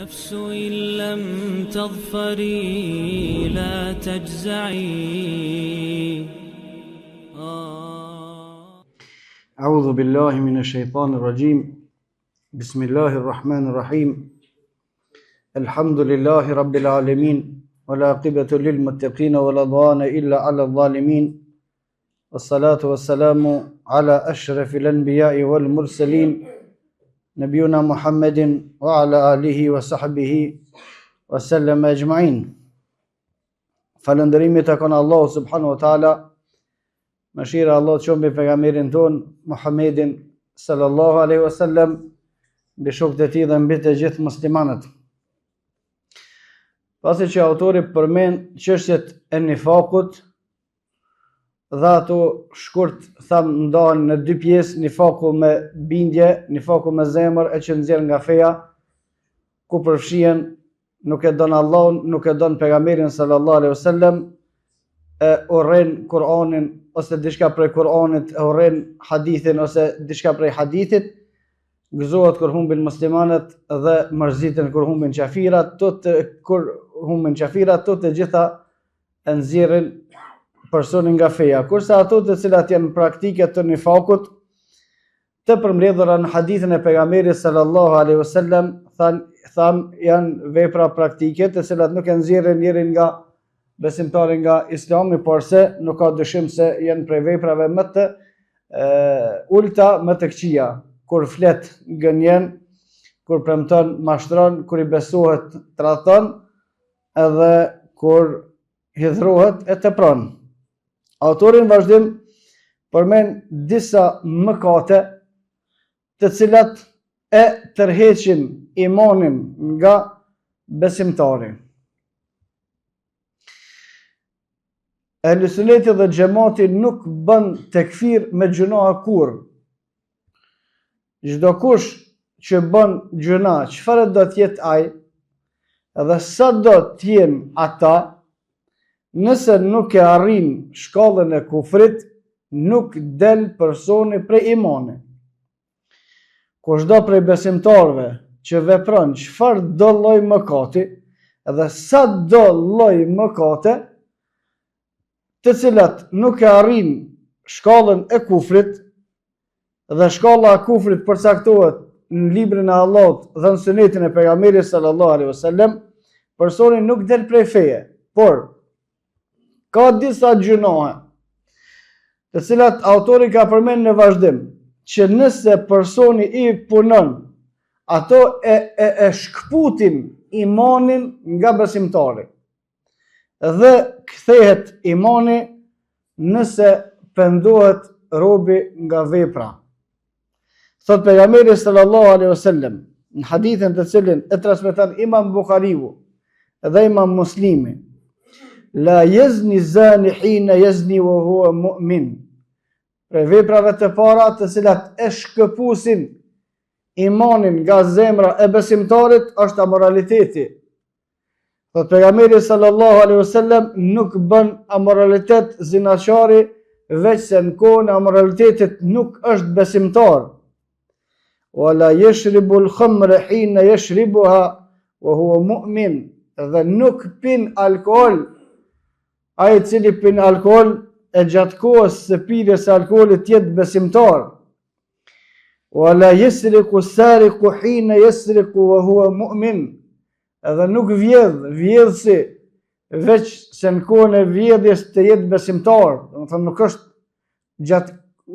النفس إن لم تظفري لا تجزعي. أعوذ بالله من الشيطان الرجيم. بسم الله الرحمن الرحيم. الحمد لله رب العالمين والعاقبة للمتقين ولا عدوان إلا على الظالمين والصلاة والسلام على أشرف الأنبياء والمرسلين نبينا محمد وعلى آله وصحبه وسلم أجمعين. Falëndërimi takon Allahu subhanahu wa taala. Mëshira Allah të qoftë mbi pejgamberin ton Muhammedin sallallahu alaihi wasallam, mbi shokët e tij dhe mbi të gjithë muslimanët. Pasi që autori përmend çështjet e nifakut, dhe ato shkurt tham ndahen në dy pjesë: nifaku me bindje, nifaku me zemër e që nxjerr nga feja, ku përfshihen nuk e don Allahun, nuk e don pejgamberin sallallahu alaihi wasallam, e urren Kur'anin ose diçka prej Kur'anit, e urren hadithin ose diçka prej hadithit, gëzohet kur humbin muslimanët dhe mërziten kur humbin qafirat, to të gjitha e nxjerrin personin nga feja, kurse ato të cilat janë praktike të nifakut, të përmbledhura në hadithin e pejgamberit sallallahu alaihi wasallam, tham janë vepra praktike të cilat nuk e nxjerrin njërin nga besimtari nga Islami, por se nuk ka dyshim se janë prej veprave më të ulta, më të këqija, kur flet gënjen, kur premton mashtron, kur i besohet tradhton, edhe kur hidhrohet e tepron. Autori në vazhdim përmend disa mëkate të cilat e tërheqin imanin nga besimtari. Ehlusuneti dhe xhamati nuk bën tekfir me gjunahe kurrë. Çdo kush që bën gjuna, çfarë do të jetë ai, edhe sa do të jenë ata, nëse nuk e arrin shkallën e kufrit, nuk del personi prej imanit. Kushdo prej besimtarëve që vepron çfarë do lloj mëkati, edhe sa do lloj mëkate, të cilat nuk e arrin shkallën e kufrit, dhe shkalla e kufrit përcaktohet në librin e Allahut dhe në sunetin e pejgamberit sallallahu alaihi wasallam, personi nuk del prej feje. Por ka disa gjunohe të cilat autori ka përmend në vazhdim, që nëse personi i punon, ato e shkputin imanin nga besimtari, dhe kthehet imani nëse pendohet robi nga vepra. Thot pejgamberi sallallahu alaihi wasallam në hadithin të cilin e transmeton Imam Buhariu dhe Imam Muslimi: la yazni zani hina yazni wa huwa mu'min. Për veprave të para të cilat e shkëpusin imanin nga zemra e besimtarit është amoraliteti. Thot pejgamberi sallallahu alaihi wasallam nuk bën amoralitet zinaqari, veç se në kohën e amoralitetit nuk është besimtar. Wala yashribu al-khamra hina yashribuha wa huwa mu'min. Dhe nuk pin alkool ai i cili pin alkool e gjatë kohës së pirjes së alkoolit jetë besimtar. Wala yasriqu sariqu hina yasriqu wa huwa mu'min. Edhe nuk vjedhsi veç se në kohën e vjedhjes të jetë besimtar. Domethënë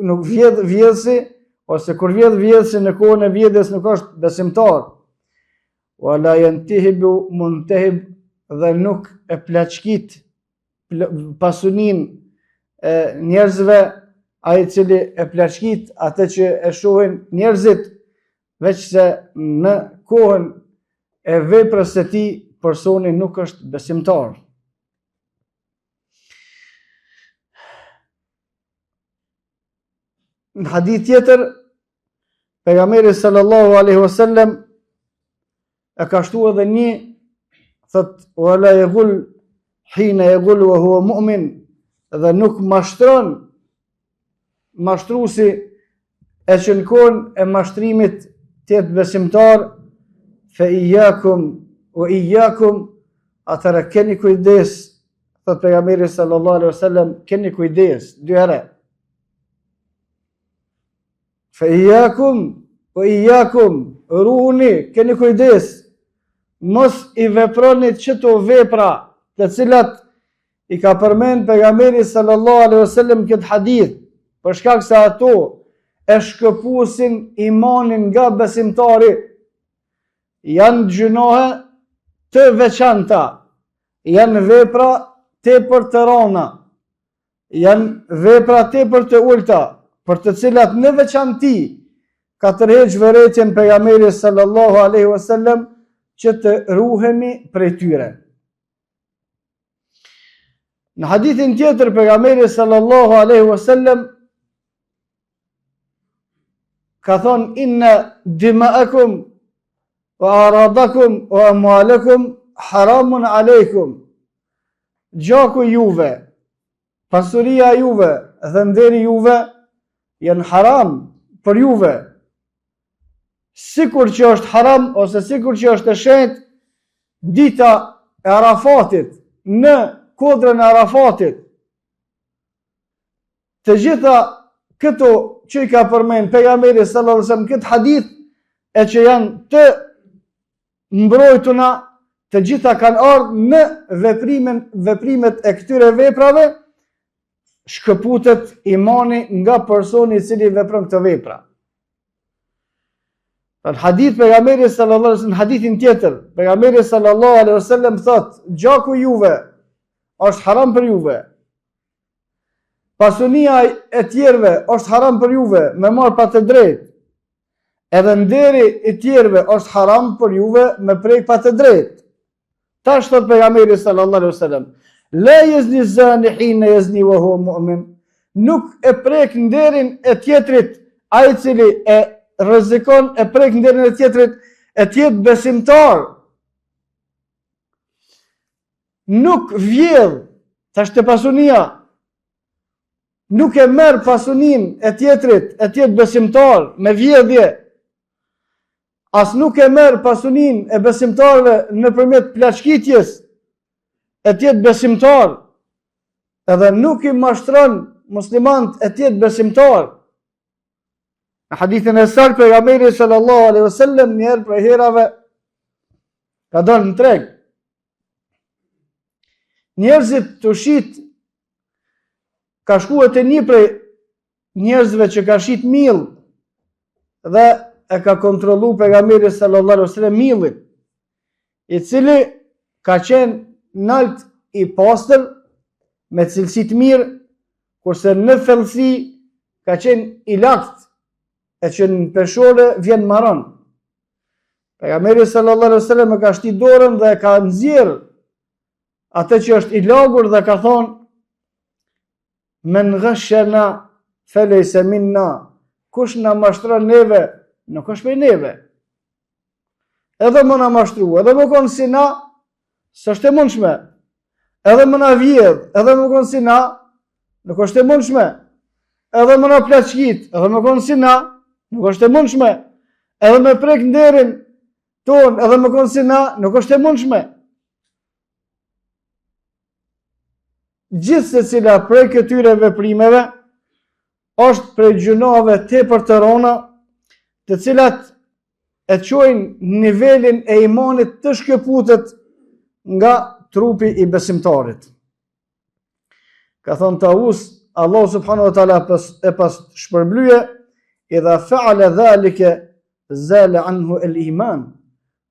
nuk vjedhsi, ose kur vjedhsi në kohën e vjedhjes nuk është besimtar. Wala yantahibu muntahib. Dhe nuk e plaçkit pasunin e njerëzve ai i cili e plaçkit atë që e shohin njerëzit, veç se në kohën e veprës së tij personi nuk është besimtar. Në hadith tjetër, pejgamberi sallallahu alaihi wasallam e ka shtuar edhe një, thot wala yaghul hina yaghul wa huwa mu'min, dhe nuk mashtron mashtruesi e që në kohën e mashtrimit të jetë besimtar, fe iyakum wa iyyakum, atëra keni kujdes, thot pejgamberi sallallahu alaihi wasallam, keni kujdes, 2 herë. Fa iyyakum wa iyyakum, ruhuni, keni kujdes, mos i veproni çto vepra të cilat i ka përmend pejgamberi sallallahu alaihi wasallam këtë hadith, për shkak se ato e shkëpusin imanin nga besimtari. Janë gjunohe të veçanta, janë vepra tepër të rona, janë vepra tepër të ulta, për të cilat në veçanti ka tërheq vërejtjen pejgamberi sallallahu alaihi wasallam që të ruhemi prej tyre. Në hadithin tjetër pejgamberi sallallahu alaihi wasallam ka thonë: inna dima'akum wa aradakum wa amwalakum haramun alejkum. Gjaku juve, pasuria juve dhe nderi juve janë haram për juve. Sikur që është haram ose sikur që është e shenjtë dita e Arafatit, në kodrën e Arafatit. Të gjitha këto që i ka përmend pejgamberi sallallahu alaihi wasallam këtë hadith e që janë të mbrojtuna, të gjitha kanë ardhur në veprimet e këtyre veprave, shkëputet imani nga personi i cili vepron këtë vepra. Në hadith pejgamberi sallallahu alaihi wasallam, hadithin tjetër, pejgamberi sallallahu alaihi wasallam thot: gjaku juve është haram për juve. Pasunia e tjerëve është haram për juve, me marr pa të drejtë. Edhe nderi i tjerëve është haram për juve, me prek pa të drejtë. Tash thot pejgamberi sallallahu alaihi wasallam: la yazni zani hina yazni wa huwa mu'min. Nuk e prek nderin e tjetrit ai i cili e rrezikon, e prek nderin e tjetrit, e tjetë besimtar. Nuk vjedh, tash të pasunia, nuk e merr pasunin e tjetrit, e tjetë besimtar, me vjedhje. As nuk e merr pasunin e besimtarve nëpërmjet plaçkitjes, e tjetë besimtar. Edhe nuk i mashtron muslimant, e tjetë besimtar. Në hadithin e saktë pejgamberi sallallahu alaihi wasallam një herë prej herave ka dalë në treg. Njerëzit të shit, ka shkuar te një prej njerëzve që ka shit mill dhe e ka kontrollu pejgamberi sallallahu alaihi wasallam millin, i cili ka qenë nalt i pastër me cilësi të mirë, kurse në thellësi ka qenë i lakt, e që në peshore vjen maron. Pejgamberi sallallahu alaihi wasallam e ka shtit dorën dhe ka nxjerr atë që është i lagur dhe ka thonë: men ghashana falaysa minna. Kush na mashtron neve, nuk është prej neve. Edhe më na mashtru, edhe më konë si na, s'është e mundshme. Edhe më na vjedh, edhe më konë si na, nuk është e mundshme. Edhe më na plaçkit, edhe më konë si na, nuk është e mundshme. Edhe me prek nderin ton, edhe më konë si na, nuk është e mundshme. Gjithë se cila prej këtyre veprimeve është prej gjunave tepër të rona, të cilat e çojnë nivelin e imanit të shkëputet nga trupi i besimtarit. Ka thonë Taus, Allah subhanahu wa taala e pas shpërblyje: idha fa'ala dhalika zala anhu al-iman.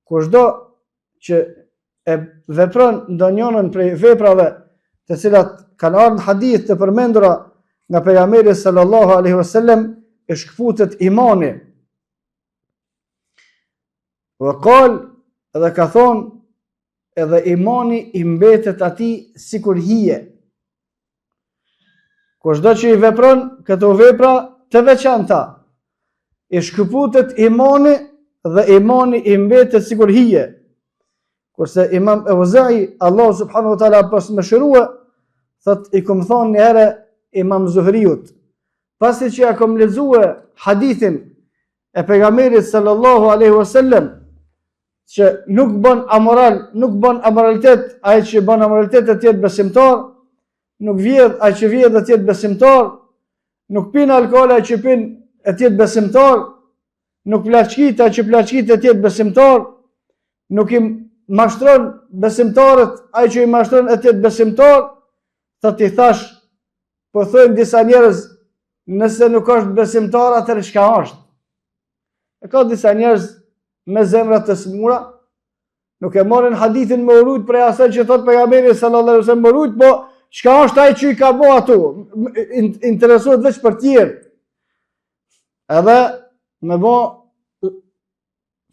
Kushdo që e vepron ndonjërin prej veprave të cilat kanë ardhur hadith të përmendura nga pejgamberi sallallahu alaihi wasallam, e shkëputet imani. Wa qal, edhe ka thonë, edhe imani i mbetet atij sikur hije. Kushdo që i vepron këto vepra të veçanta, i shkëputet imani dhe imani i mbetet sikur hije. Kurse Imam Auza'i, Allah subhanahu wa taala pas më shërua, thot: i kom thonë një herë Imam Zuhriut, pasi që ja kom lexuar hadithin e pejgamberit sallallahu alaihi wasallam, që nuk bën amoral, nuk bën amoralitet, ai që bën amoralitet të jetë besimtar, nuk vjedh ai që vjedh të jetë besimtar, nuk pin alkool ai që pin të jetë besimtar, nuk plaçkit ai që plaçkit të jetë besimtar, nuk i mashtron besimtarët ai që i mashtron të jetë besimtar. Thot i thash, po thojnë disa njerëz, nëse nuk është besimtar atëherë çka është? E ka disa njerëz me zemra të smura, nuk e morën hadithin me urujt prej asaj që thot pejgamberi sallallahu alaihi wasallam urujt, po çka është ai që i ka bë ato? Interesohet veç për tjerë. Edhe me bë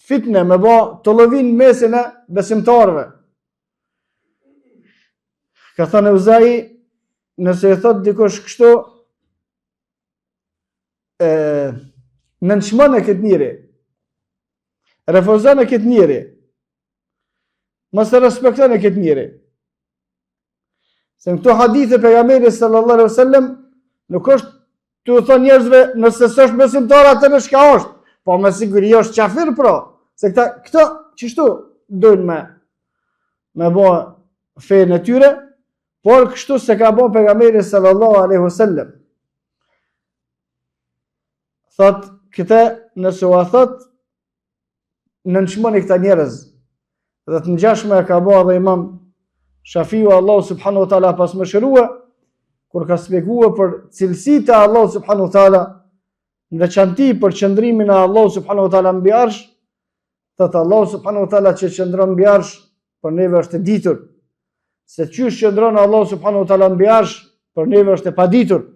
fitne, me bë të lëvin mesin e besimtarëve. Ka thënë Uzai, nëse i thot dikush kështu, nënçmon e këtë njeri, refuzon e këtë njeri, mos e respekton e këtë njeri. Se në këto hadithe pejgamberi sallallahu alaihi wasallam nuk është të u thonë njerëzve nëse s'është besimtar atëherë çka është, po me siguri është qafir pro, se këto çështu dojnë me bë fenë e tyre, por kështu se ka bë pejgamberi sallallahu alaihi wasallam. Thot këtë nëse u thot nënçmoni këta njerëz. Dhe të ngjashme e ka bë edhe Imam Shafiu, Allahu subhanahu wa taala pas më shërua, kur ka shpjeguar për cilësitë e Allahut subhanahu wa taala, në veçanti për qëndrimin e Allahut subhanahu wa taala mbi arsh, thot Allahu subhanahu wa taala që qëndron mbi arsh për neve është e ditur. Se çysh qëndron Allahu subhanahu wa taala mbi arsh për neve është e paditur.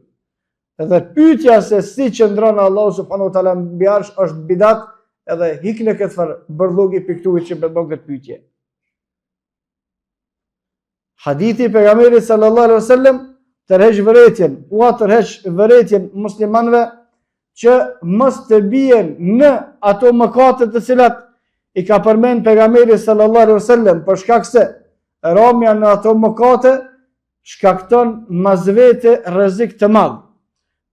Edhe pyetja se si qëndron Allahu subhanahu wa taala mbi arsh është bidat, edhe hikne këtë farë bërllugi piktuit që bën këtë pyetje. Hadithi pejgamberit sallallahu alaihi wasallam tërheq vërejtjen, tërheq vërejtjen muslimanëve që mos të bien në ato mëkate të cilat i ka përmend pejgamberi sallallahu alaihi wasallam, për shkak se ramja në ato mëkate shkakton mazvete rrezik të madh.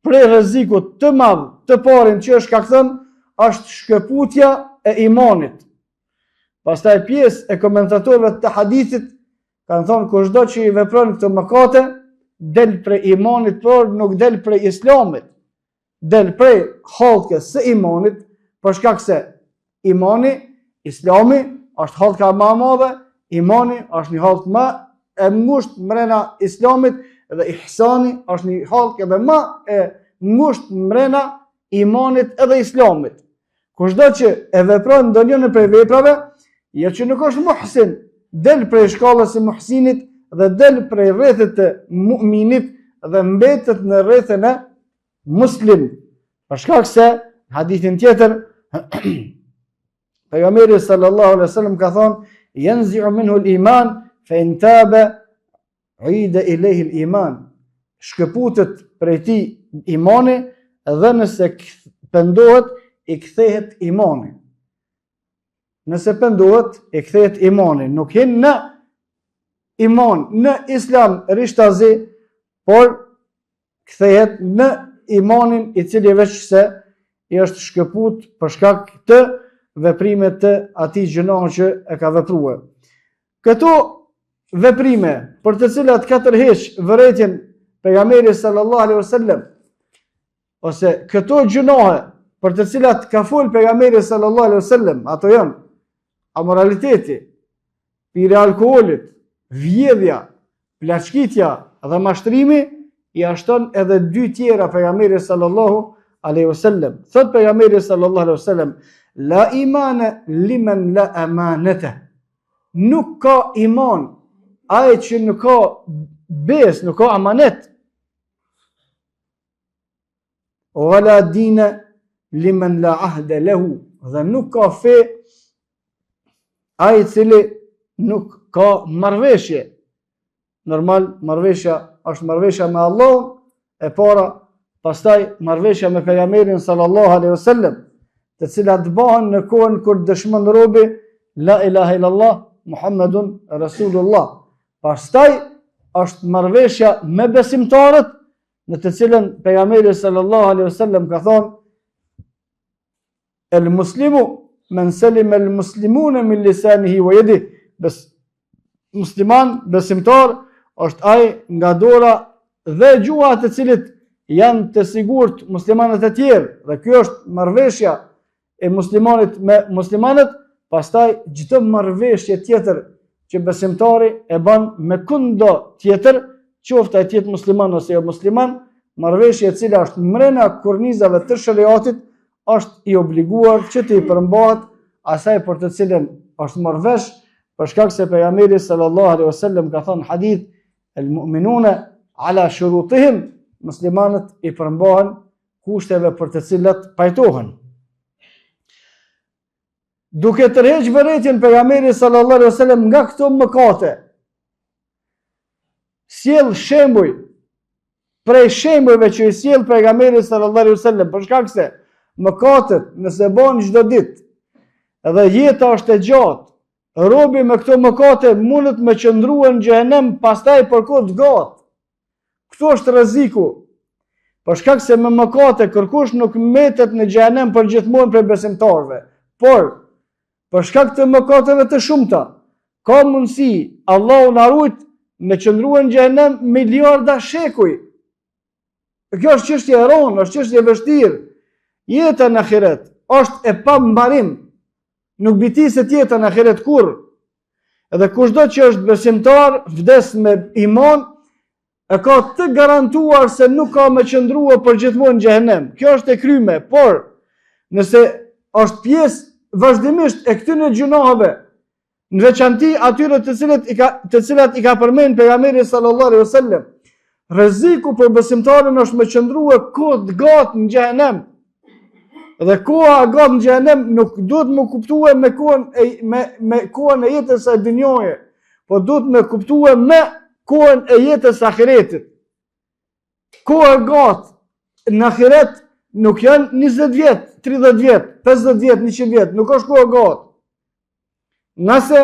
Prej rrezikut të madh të parin që shkakton është shkëputja e imanit. Pastaj pjesë e komentatorëve të hadithit kanë thonë kushdo që i vepron këto mëkate del prej imanit, por nuk del prej islamit. Del prej hallkës së imanit, për shkak se imani, islami është hallka më e madhe, imani është një hallkë më e ngushtë mrena islamit, dhe ihsani është një hallkë edhe më e ngushtë mrena imanit edhe islamit. Kushdo që e vepron ndonjën prej veprave, jo që nuk është muhsin, del prej shkallës së muhsinit dhe del prej rrethit të mu'minit dhe mbetet në rrethën e muslim. Për shkak se hadithin tjetër pejgamberi sallallahu alaihi wasallam ka thonë: "Yanzi'u minhu al-iman fa in taba 'ida ilayhi al-iman." Shkëputet prej tij imani dhe nëse pendohet i kthehet imani. Nëse pendohet i kthehet imani, nuk hin në iman, në islam rishtazi, por kthehet në imanin i cili veç se i është shkëput për shkak të veprimet të atij gjënohu që e ka vepruar. Këto veprime për të cilat ka tërheq vërejtjen pejgamberi sallallahu alaihi wasallam, ose këto gjënohe për të cilat ka fol pejgamberi sallallahu alaihi wasallam, ato janë amoraliteti, pirja e alkoolit, vjedhja, plaçkitja dhe mashtrimi, i ashton edhe dy tjera pejgamberi sallallahu alaihi wasallam. Thot pejgamberi sallallahu alaihi wasallam: "La imana liman la amanata." Nuk ka iman ai që nuk ka bes, nuk ka amanet. Wala dina liman la ahda lahu. Dhe nuk ka fe ai cili nuk ka marrëveshje. Normal marrëveshja është marrëveshja me Allahun e para, pastaj marrëveshja me pejgamberin sallallahu alaihi wasallam, të cilat bëhen në kohën kur dëshmon robi la ilaha illallah Muhammedun Rasulullah. Pastaj është marrëveshja me besimtarët, në të cilën pejgamberi sallallahu alaihi wasallam ka thonë: "El muslimu men selim el muslimune min lisanihi wa yadihi. Musliman, besimtar, është ai nga dora dhe gjuha të cilit janë të sigurt muslimanët e tjerë. Dhe kjo është marrëveshja e muslimanit me muslimanët. Pastaj çdo marrëveshje tjetër që besimtari e bën me kundo tjetër, qoftë ai tjetë musliman ose jo musliman, marrëveshje e cila është mrena kornizave të shariatit, është i obliguar që të i përmbahet asaj për të cilën është marrëvesh, për shkak se pejgamberi sallallahu alaihi wasallam ka thënë hadith, el mu'minuna ala shurutihim, muslimanët i përmbahen kushteve për të cilat pajtohen. Duke tërheq vërejtjen pejgamberi sallallahu alaihi wasallam nga këto mëkate, sjell shembuj prej shembujve që i sjell pejgamberi sallallahu alaihi wasallam, për shkak se mëkatet nëse bën çdo ditë, edhe jeta është e gjatë, robi me këto mëkate mundet me qëndruan në xhehenem pastaj për kohë të gjatë. Këtu është rreziku. Për shkak se me mëkate kërkush nuk mbetet në xhehenem për gjithmonë për besimtarëve, por për shkak të mëkateve të shumta, ka mundësi Allahu na ruajt me qëndruan në xhehenem miliarda shekuj. Kjo është çështje e rëndë, është çështje e vështirë. Jeta në ahiret është e pambarim. Nuk bitiset jeta në ahiret kurrë. Edhe kushdo që është besimtar, vdes me iman, e ka të garantuar se nuk ka me qëndrua për gjithmonë në xhehenem. Kjo është e kryme, por nëse është pjesë vazhdimisht e këtyre gjunaheve, në veçanti atyre të cilat i ka përmend pejgamberi sallallahu alaihi wasallam, rreziku për besimtarin është me qëndrua kohë gatë në xhehenem. Dhe koha e gatë në xhehenem nuk duhet më kuptuar me kohën e jetës së dunjoje, por duhet më kuptuar me kohën e jetës së ahiretit. Koha e gatë në ahiret nuk janë 20 vjet, 30 vjet, 50 vjet, 100 vjet, nuk është koha e gatë. Nëse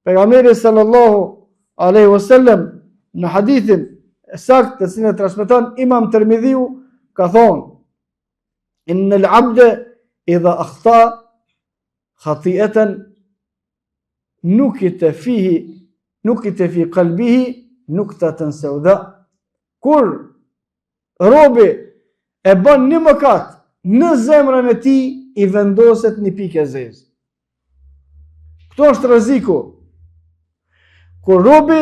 pejgamberi sallallahu alaihi wasallam në hadithin e saktë të cilin e transmeton Imam Tirmidhiu ka thonë: إن العبد إذا أخطأ خطيئة نكت في قلبه نكتة سوداء. Kur robi e bën një mëkat, në zemrën e tij i vendoset një pikë e zezë. Këto është rreziku. Kur robi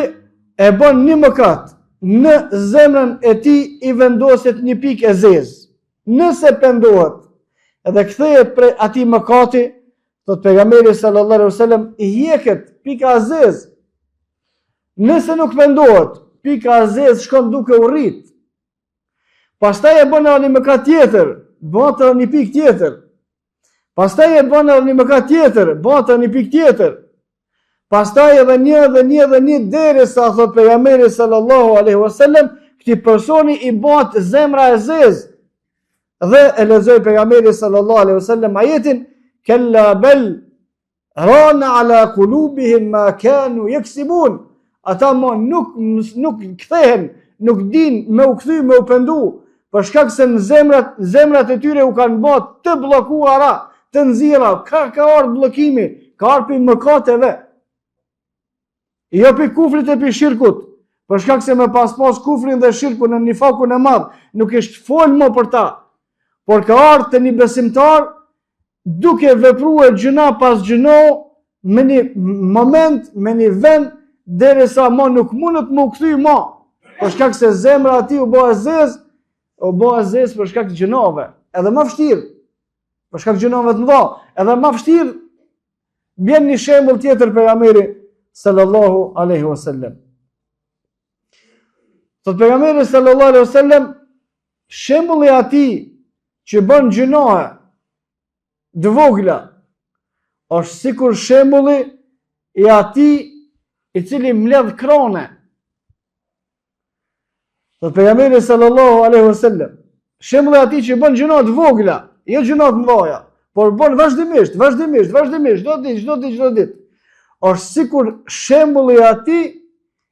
e bën një mëkat, në zemrën e tij i vendoset një pikë e zezë. Nëse pendohet edhe kthehet prej atij mëkati, thot pejgamberi sallallahu alaihi wasallam, i hjeket pika e zezë. Nëse nuk pendohet, pika e zezë shkon duke u rrit. Pastaj e bën edhe një mëkat tjetër, bën edhe një pikë tjetër. Pastaj e bën edhe një mëkat tjetër, bën edhe një pikë tjetër. Pastaj edhe një derisa, thot pejgamberi sallallahu alaihi wasallam, këtij personi i bëhet zemra e zezë. Dhe e lexoi pejgamberi sallallahu alaihi wasallam ajetin: "Kalla bal rana ala qulubihim ma kanu yaksibun." Ata nuk kthehen, nuk din me u kthy, me u pendu, për shkak se në zemrat e tyre u kanë bërë të bllokuara, të nxirra, ka ardhur bllokimi, ka ardhur mëkateve. Jo pi kufrit e pi shirkut, për shkak se me pas kufrin dhe shirkun në nifakun e madh, nuk është fol më për ta. Por ka ardhur të një besimtar duke vepruar gjëna pas gjëno, me një moment, me një vend, derisa ma nuk mundet më u kthy ma, për shkak se zemra ati u bëhe zezë për shkak të gjënave, edhe ma vështirë, për shkak të gjënave të mëdha, edhe ma vështirë. Bjen një shembull tjetër pejgamberi sallallahu alaihi wasallam. Thot pejgamberi sallallahu alaihi wasallam, shembulli i atij që bën gjënohe të vogla është sikur shembulli i atij i cili mbledh krone. Thot pejgamberi sallallahu alaihi wasallam, shembulli i atij që bën gjënohe të vogla, jo gjënohe të mëdha, por bën vazhdimisht, çdo ditë. Është sikur shembulli i atij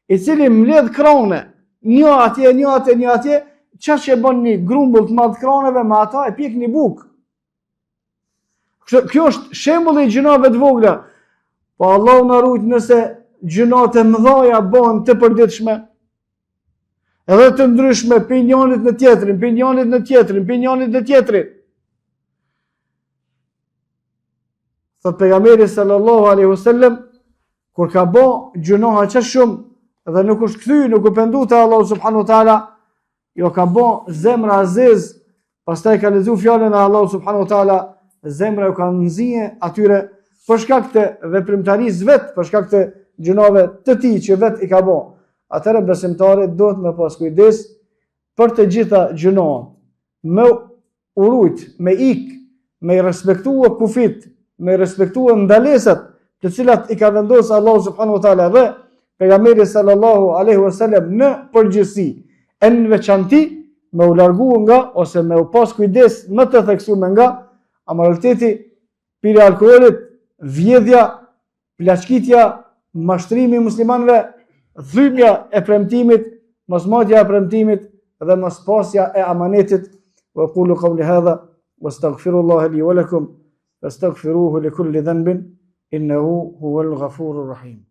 i cili mbledh krone, një atje, çfarë që bën një grumbull të madh kroneve, me ata e pjek një bukë. Kjo është shembulli i gjinave të vogla. Po Allahu na ruaj nëse gjinat e mëdhaja bëhen të përditshme, edhe të ndryshme, për njënit në tjetrin, për njënit në tjetrin, për njënit në tjetrin. Thot pejgamberi sallallahu alaihi wasallam, kur ka bë gjunoha që shumë, dhe nuk është kthy, nuk u pendu te Allahu subhanahu wa taala, jo ka bë zemra aziz, pastaj ka lexuar fjalën e Allahu subhanahu wa taala, zemra u ka nxjerrë atyre për shkak të veprimtarisë vet, për shkak të gjunave të tij që vet i ka bë. Atëherë besimtari duhet me pas kujdes për të gjitha gjunohat, me urujt, me ik, me respektua kufit, me respektua ndalesat të cilat i ka vendosur Allahu subhanahu wa taala dhe pejgamberi sallallahu alaihi wasallam në përgjithësi, në veçanti me u largu nga ose me u pas kujdes më të theksuar nga amoraliteti, pirja e alkoolit, vjedhja, plaçkitja, mashtrimi i muslimanëve, dhymja e premtimit, mosmatja e premtimit dhe mospasja e amanetit. Wa qulu qawli hadha wastaghfirullaha li wa lakum wastaghfiruhu li kulli dhanbin innahu huwal ghafurur rahim.